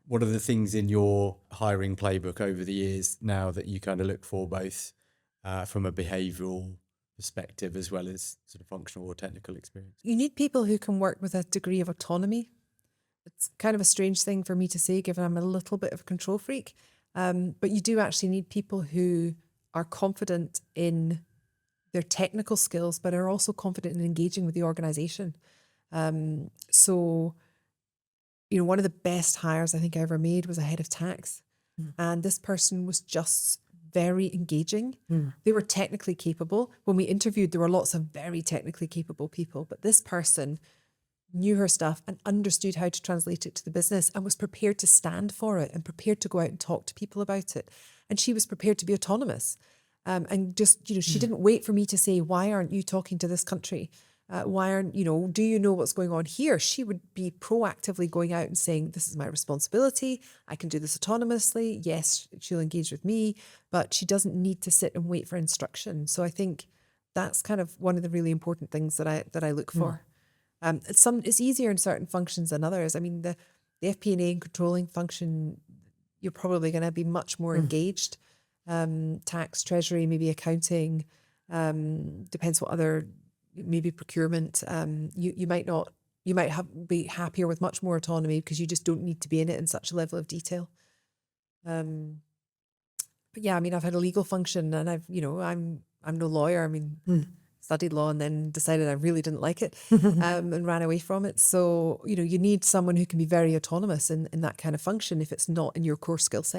what are the things in your hiring playbook over the years now that you kind of look for, both from a behavioural perspective as well as sort of functional or technical experience? You need people who can work with a degree of autonomy. It's kind of a strange thing for me to say, given I'm a little bit of a control freak. But you do actually need people who are confident in their technical skills, but are also confident in engaging with the organisation. So, you know, one of the best hires I think I ever made was a head of tax. And this person was just very engaging. They were technically capable. When we interviewed, there were lots of very technically capable people, but this person knew her stuff and understood how to translate it to the business and was prepared to stand for it and prepared to go out and talk to people about it. And she was prepared to be autonomous. And just, you know, she didn't wait for me to say, why aren't you talking to this country? Why aren't, you know, do you know what's going on here? She would be proactively going out and saying, this is my responsibility. I can do this autonomously. Yes, she'll engage with me, but she doesn't need to sit and wait for instruction. So I think that's kind of one of the really important things that I look for. It's easier in certain functions than others. I mean, the FP&A and controlling function, you're probably going to be much more engaged. Tax, treasury, maybe accounting, depends what other, maybe procurement. You might not, you might be happier with much more autonomy because you just don't need to be in it in such a level of detail. But yeah, I mean, I've had a legal function and I've, you know, I'm no lawyer. I mean, studied law and then decided I really didn't like it and ran away from it. So, you know, you need someone who can be very autonomous in that kind of function if it's not in your core skill set.